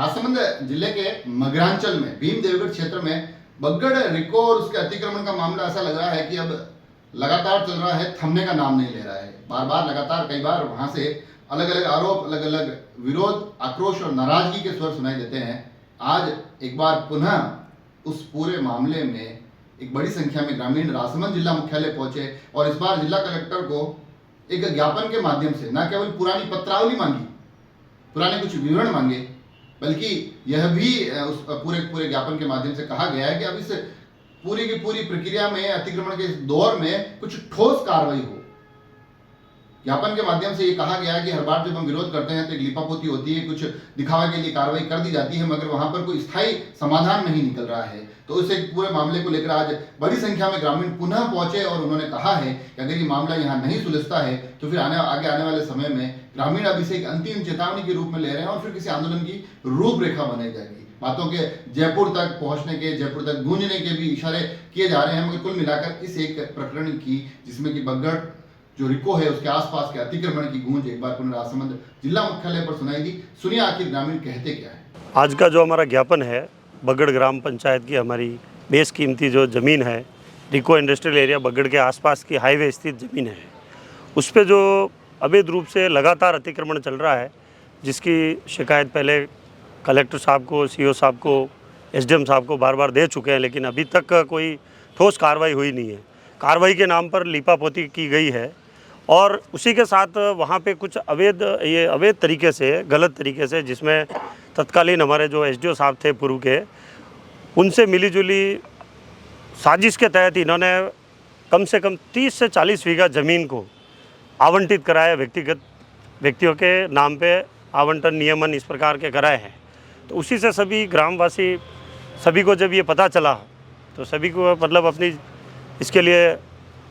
राजसमंद जिले के मगरांचल में भीम देवगढ़ क्षेत्र में बगड़ रिको और उसके अतिक्रमण का मामला ऐसा लग रहा है कि अब लगातार चल रहा है, थमने का नाम नहीं ले रहा है। बार बार लगातार कई बार वहां से अलग अलग आरोप, अलग अलग विरोध, आक्रोश और नाराजगी के स्वर सुनाई देते हैं। आज एक बार पुनः उस पूरे मामले में एक बड़ी संख्या में ग्रामीण राजसमंद जिला मुख्यालय पहुंचे और इस बार जिला कलेक्टर को एक ज्ञापन के माध्यम से न केवल पुरानी पत्रावली मांगी, पुराने कुछ विवरण मांगे, बल्कि यह भी उस पूरे ज्ञापन के माध्यम से कहा गया है कि अब इस पूरी की पूरी प्रक्रिया में, अतिक्रमण के इस दौर में कुछ ठोस कार्रवाई हो। ज्ञापन के माध्यम से ये कहा गया है कि हर बार जब हम विरोध करते हैं तो एक लिपापोती होती है, कुछ दिखावे के लिए कार्रवाई कर दी जाती है, मगर वहां पर कोई स्थायी समाधान नहीं निकल रहा है। तो उस एक पूरे मामले को लेकर आज बड़ी संख्या में ग्रामीण पुनः पहुंचे और उन्होंने कहा है कि अगर ये मामला यहाँ नहीं सुलझता है तो फिर आगे आने वाले समय में ग्रामीण अब इसे एक अंतिम चेतावनी के रूप में ले रहे हैं और फिर किसी आंदोलन की रूपरेखा बनाई जाएगी। बातों के जयपुर तक पहुंचने के, जयपुर तक गूंजने के भी इशारे किए जा रहे हैं, मगर कुल मिलाकर इस एक प्रकरण की, जिसमें कि बगड़ जो रिको है उसके आसपास के अतिक्रमण की गूंज एक बार पुनः राजसमंद जिला मुख्यालय पर सुनाई दी। सुनिए आखिर ग्रामीण कहते क्या है। आज का जो हमारा ज्ञापन है, बगड़ ग्राम पंचायत की हमारी बेशकीमती जो ज़मीन है, रिको इंडस्ट्रियल एरिया बगड़ के आसपास की हाईवे स्थित ज़मीन है, उस पर जो अवैध रूप से लगातार अतिक्रमण चल रहा है, जिसकी शिकायत पहले कलेक्टर साहब को, सीओ साहब को, एसडीएम साहब को बार बार दे चुके हैं, लेकिन अभी तक कोई ठोस कार्रवाई हुई नहीं है। कार्रवाई के नाम पर लीपापोती की गई है और उसी के साथ वहाँ पे कुछ अवैध तरीके से, गलत तरीके से, जिसमें तत्कालीन हमारे जो एसडीओ साहब थे पूर्व के, उनसे मिलीजुली साजिश के तहत इन्होंने कम से कम 30 से 40 बीघा ज़मीन को आवंटित कराया। व्यक्तिगत व्यक्तियों के नाम पे आवंटन नियमन इस प्रकार के कराए हैं। तो उसी से सभी ग्रामवासी, सभी को जब ये पता चला तो सभी को मतलब अपनी इसके लिए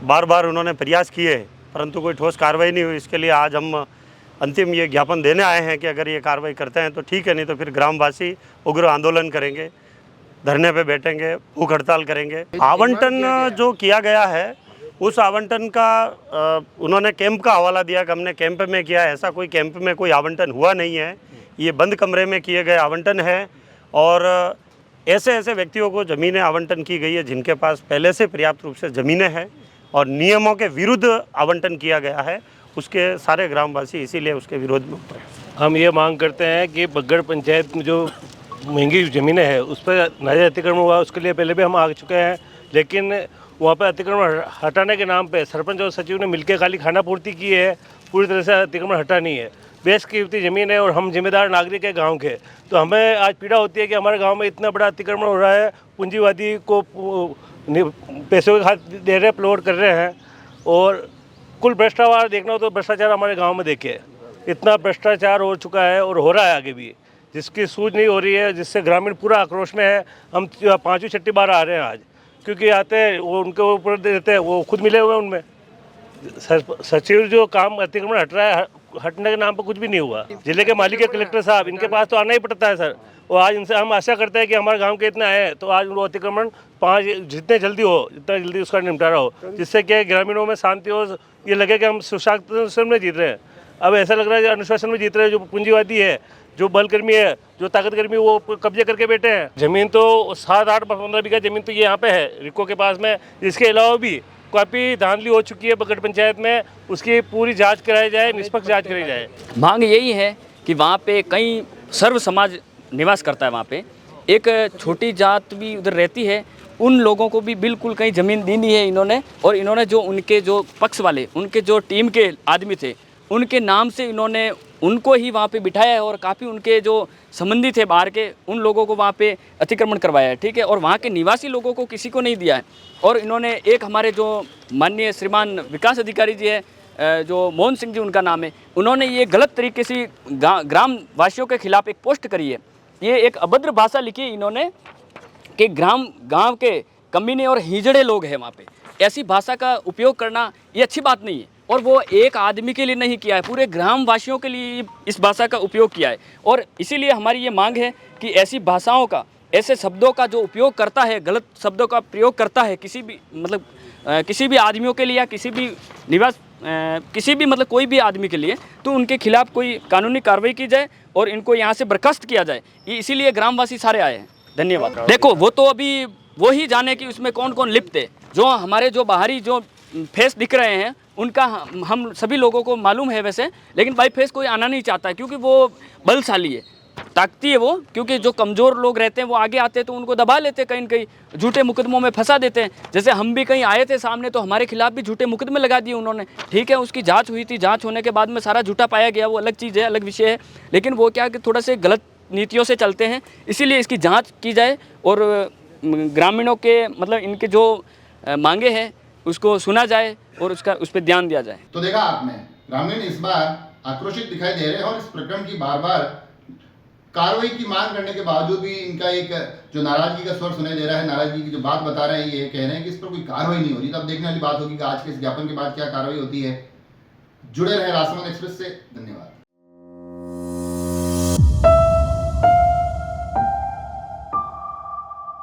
बार बार उन्होंने प्रयास किए, परंतु कोई ठोस कार्रवाई नहीं हुई। इसके लिए आज हम अंतिम ये ज्ञापन देने आए हैं कि अगर ये कार्रवाई करते हैं तो ठीक है, नहीं तो फिर ग्रामवासी उग्र आंदोलन करेंगे, धरने पे बैठेंगे, भूख हड़ताल करेंगे। आवंटन जो किया गया है उस आवंटन का उन्होंने कैंप का हवाला दिया कि हमने कैंप में किया। ऐसा कोई कैंप में कोई आवंटन हुआ नहीं है, ये बंद कमरे में किए गए आवंटन है और ऐसे व्यक्तियों को ज़मीनें आवंटन की गई है जिनके पास पहले से पर्याप्त रूप से ज़मीनें हैं और नियमों के विरुद्ध आवंटन किया गया है। उसके सारे ग्रामवासी इसीलिए उसके विरोध में उतरे। हम ये मांग करते हैं कि बगड़ पंचायत में जो महंगी ज़मीनें हैं उस पर नाजायज़ अतिक्रमण हुआ, उसके लिए पहले भी हम आ चुके हैं, लेकिन वहाँ पर अतिक्रमण हटाने के नाम पे सरपंच और सचिव ने मिलकर खाली खाना पूर्ति की है, पूरी तरह से अतिक्रमण हटा नहीं है। बेशकीमती ज़मीन है और हम जिम्मेदार नागरिक है गांव के, तो हमें आज पीड़ा होती है कि हमारे गांव में इतना बड़ा अतिक्रमण हो रहा है। पूंजीवादी को पैसों के हाथ दे रहे, प्लॉट कर रहे हैं और कुल भ्रष्टाचार देखना हो तो भ्रष्टाचार हमारे गाँव में देखिए, इतना भ्रष्टाचार हो चुका है और हो रहा है आगे भी, जिसकी सूझ नहीं हो रही है, जिससे ग्रामीण पूरा आक्रोश में है। हम 5वीं 6ठी बार आ रहे हैं आज, क्योंकि आते हैं वो उनके ऊपर देते हैं, वो खुद मिले हुए हैं उनमें। सचिव जो काम अतिक्रमण हट रहा है, हटने के नाम पर कुछ भी नहीं हुआ। जिले के मालिक है कलेक्टर साहब, इनके पास तो आना ही पड़ता है सर, और आज इनसे हम आशा करते हैं कि हमारे गांव के इतने आए तो आज वो अतिक्रमण जितने जल्दी हो, जितना जल्दी उसका निपटारा हो, जिससे कि ग्रामीणों में शांति हो, ये लगे कि हम सुशासन में जीत रहे हैं। अब ऐसा लग रहा है कि अनुशासन में जीत रहे हैं। जो पूंजीवादी है, जो बलकर्मी है, जो ताकतकर्मी, वो कब्जे करके बैठे हैं। ज़मीन तो 7, 8, 15 बीघा ज़मीन तो ये यहाँ पे है रिको के पास में। इसके अलावा भी काफ़ी धांधली हो चुकी है बगड़ पंचायत में, उसकी पूरी जांच कराई जाए, निष्पक्ष जांच कराई जाए। मांग यही है कि वहाँ पे कई सर्व समाज निवास करता है, वहाँ पे एक छोटी जात भी उधर रहती है, उन लोगों को भी बिल्कुल कहीं ज़मीन दी नहीं है इन्होंने। और इन्होंने जो उनके जो पक्ष वाले, उनके जो टीम के आदमी थे, उनके नाम से इन्होंने उनको ही वहाँ पे बिठाया है और काफ़ी उनके जो संबंधी थे बाहर के, उन लोगों को वहाँ पे अतिक्रमण करवाया है, ठीक है, और वहाँ के निवासी लोगों को किसी को नहीं दिया है। और इन्होंने एक हमारे जो माननीय श्रीमान विकास अधिकारी जी है, जो मोहन सिंह जी उनका नाम है, उन्होंने ये गलत तरीके से ग्राम वासियों के खिलाफ एक पोस्ट करी है। ये एक अभद्र भाषा लिखी है इन्होंने कि गाँव के कमीने और हिजड़े लोग हैं वहाँ पे। ऐसी भाषा का उपयोग करना ये अच्छी बात नहीं है, और वो एक आदमी के लिए नहीं किया है, पूरे ग्रामवासियों के लिए इस भाषा का उपयोग किया है। और इसीलिए हमारी ये मांग है कि ऐसी भाषाओं का, ऐसे शब्दों का जो उपयोग करता है, गलत शब्दों का प्रयोग करता है किसी भी मतलब किसी भी आदमियों के लिए या किसी भी निवास किसी भी मतलब कोई भी आदमी के लिए, तो उनके खिलाफ कोई कानूनी कार्रवाई की जाए और इनको यहाँ से बर्खास्त किया जाए, इसीलिए ग्रामवासी सारे आए हैं। धन्यवाद। देखो वो तो अभी वो ही जाने कि उसमें कौन कौन लिप्त है। जो हमारे जो बाहरी जो फेस दिख रहे हैं उनका हम सभी लोगों को मालूम है वैसे, लेकिन बाई फेस कोई आना नहीं चाहता क्योंकि वो बलशाली है, ताकती है वो, क्योंकि जो कमज़ोर लोग रहते हैं वो आगे आते हैं तो उनको दबा लेते हैं, कहीं न कहीं झूठे मुकदमों में फंसा देते हैं। जैसे हम भी कहीं आए थे सामने तो हमारे खिलाफ भी झूठे मुकदमे लगा दिए उन्होंने। ठीक है, उसकी जांच हुई थी, जांच होने के बाद में सारा झूठा पाया गया, वो अलग चीज़ है, अलग विषय है, लेकिन वो क्या कि थोड़ा से गलत नीतियों से चलते हैं, इसीलिए इसकी जाँच की जाए और ग्रामीणों के मतलब इनके जो मांगे हैं उसको सुना जाए और उस पर ध्यान दिया जाए। तो देखा आपने, ग्रामीण इस बार आक्रोशित दिखाई दे रहे हैं और इस प्रकरण की बार बार कार्रवाई की मांग करने के बावजूद भी इनका एक जो नाराजगी का स्वर सुनाई दे रहा है, नाराजगी की जो बात बता रहे हैं, ये कह रहे हैं कि इस पर कोई कार्रवाई नहीं हो रही। तो अब देखने वाली बात होगी कि आज के इस ज्ञापन के बाद क्या कार्रवाई होती है। जुड़े रहे राजसमंद एक्सप्रेस से। धन्यवाद।